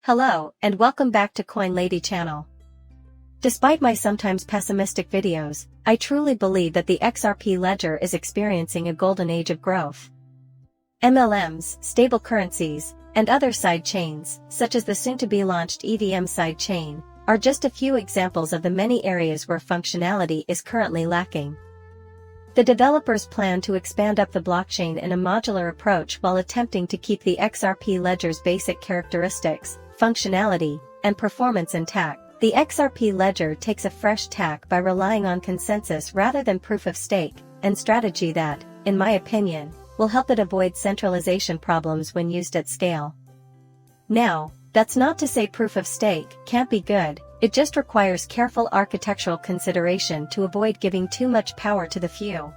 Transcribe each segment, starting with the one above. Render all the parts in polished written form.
Hello, and welcome back to Coin Lady channel. Despite my sometimes pessimistic videos, I truly believe that the XRP ledger is experiencing a golden age of growth. MLMs, stable currencies, and other side chains, such as the soon-to-be launched EVM side chain, are just a few examples of the many areas where functionality is currently lacking. The developers plan to expand up the blockchain in a modular approach while attempting to keep the XRP ledger's basic characteristics, functionality, and performance intact. The XRP ledger takes a fresh tack by relying on consensus rather than proof of stake, and strategy that, in my opinion, will help it avoid centralization problems when used at scale. Now, that's not to say proof of stake can't be good, it just requires careful architectural consideration to avoid giving too much power to the few.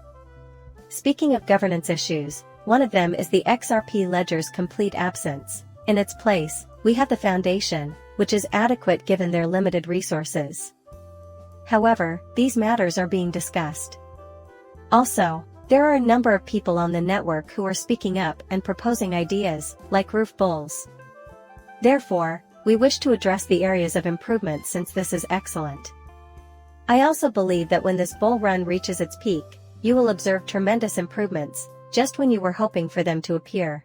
Speaking of governance issues, one of them is the XRP ledger's complete absence. In its place, we have the foundation, which is adequate given their limited resources. However, these matters are being discussed. Also, there are a number of people on the network who are speaking up and proposing ideas, like roof bulls. Therefore, we wish to address the areas of improvement since this is excellent. I also believe that when this bull run reaches its peak, you will observe tremendous improvements, just when you were hoping for them to appear.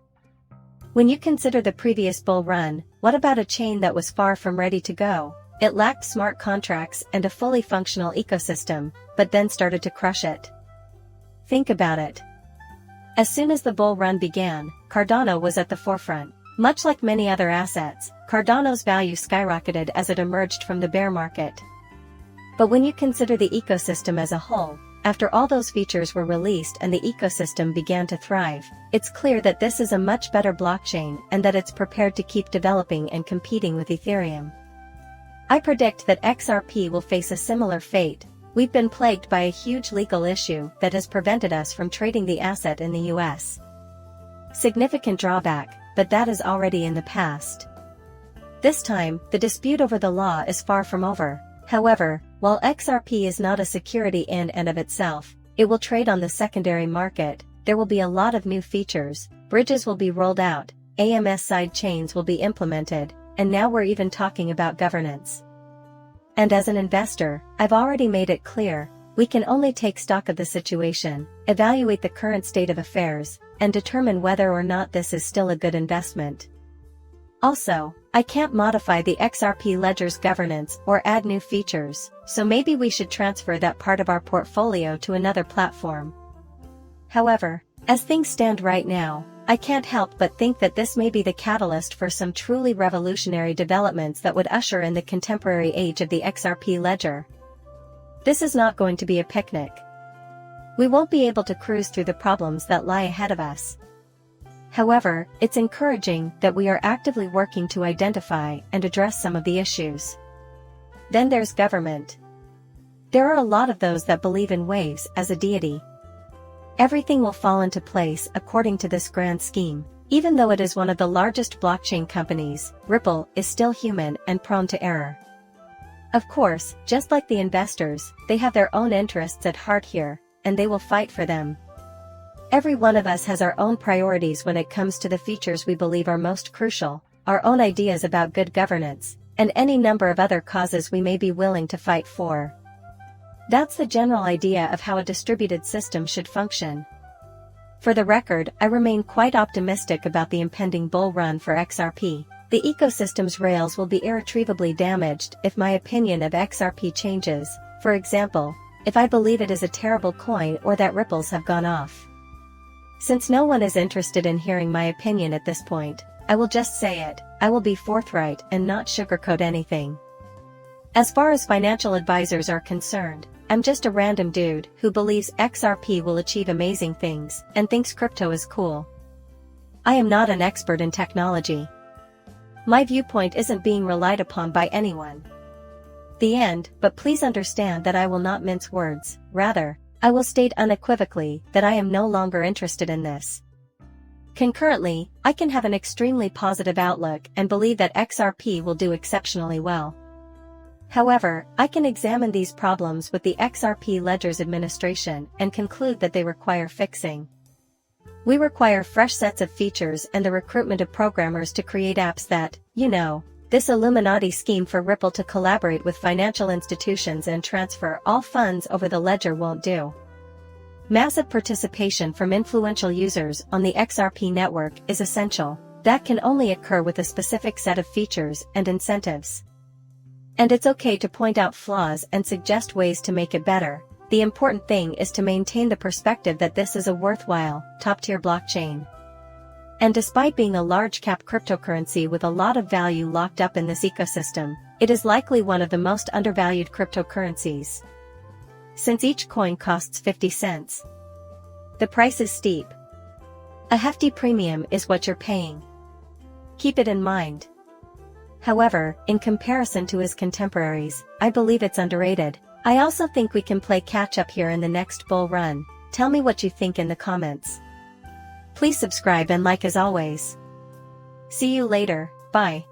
When you consider the previous bull run, what about a chain that was far from ready to go? It lacked smart contracts and a fully functional ecosystem, but then started to crush it. Think about it. As soon as the bull run began, Cardano was at the forefront. Much like many other assets, Cardano's value skyrocketed as it emerged from the bear market. But when you consider the ecosystem as a whole, after all those features were released and the ecosystem began to thrive, it's clear that this is a much better blockchain and that it's prepared to keep developing and competing with Ethereum. I predict that XRP will face a similar fate. We've been plagued by a huge legal issue that has prevented us from trading the asset in the US. Significant drawback, but that is already in the past. This time, the dispute over the law is far from over. However, while XRP is not a security in and of itself, it will trade on the secondary market. There will be a lot of new features, bridges will be rolled out, AMS side chains will be implemented, and now we're even talking about governance. And as an investor, I've already made it clear, we can only take stock of the situation, evaluate the current state of affairs, and determine whether or not this is still a good investment. Also, I can't modify the XRP ledger's governance or add new features, so maybe we should transfer that part of our portfolio to another platform. However, as things stand right now, I can't help but think that this may be the catalyst for some truly revolutionary developments that would usher in the contemporary age of the XRP ledger. This is not going to be a picnic. We won't be able to cruise through the problems that lie ahead of us. However, it's encouraging that we are actively working to identify and address some of the issues. Then there's government. There are a lot of those that believe in waves as a deity. Everything will fall into place according to this grand scheme. Even though it is one of the largest blockchain companies, Ripple is still human and prone to error. Of course, just like the investors, they have their own interests at heart here, and they will fight for them. Every one of us has our own priorities when it comes to the features we believe are most crucial, our own ideas about good governance, and any number of other causes we may be willing to fight for. That's the general idea of how a distributed system should function. For the record, I remain quite optimistic about the impending bull run for XRP. The ecosystem's rails will be irretrievably damaged if my opinion of XRP changes, for example, if I believe it is a terrible coin or that ripples have gone off. Since no one is interested in hearing my opinion at this point, I will just say it. I will be forthright and not sugarcoat anything. As far as financial advisors are concerned, I'm just a random dude who believes XRP will achieve amazing things and thinks crypto is cool. I am not an expert in technology. My viewpoint isn't being relied upon by anyone. The end, but please understand that I will not mince words, rather, I will state unequivocally that I am no longer interested in this. Concurrently, I can have an extremely positive outlook and believe that XRP will do exceptionally well. However, I can examine these problems with the XRP ledger's administration and conclude that they require fixing. We require fresh sets of features and the recruitment of programmers to create apps that, This Illuminati scheme for Ripple to collaborate with financial institutions and transfer all funds over the ledger won't do. Massive participation from influential users on the XRP network is essential. That can only occur with a specific set of features and incentives. And it's okay to point out flaws and suggest ways to make it better. The important thing is to maintain the perspective that this is a worthwhile, top-tier blockchain. And despite being a large-cap cryptocurrency with a lot of value locked up in this ecosystem, it is likely one of the most undervalued cryptocurrencies. Since each coin costs 50 cents, the price is steep. A hefty premium is what you're paying. Keep it in mind. However, in comparison to his contemporaries, I believe it's underrated. I also think we can play catch-up here in the next bull run. Tell me what you think in the comments. Please subscribe and like as always. See you later, bye.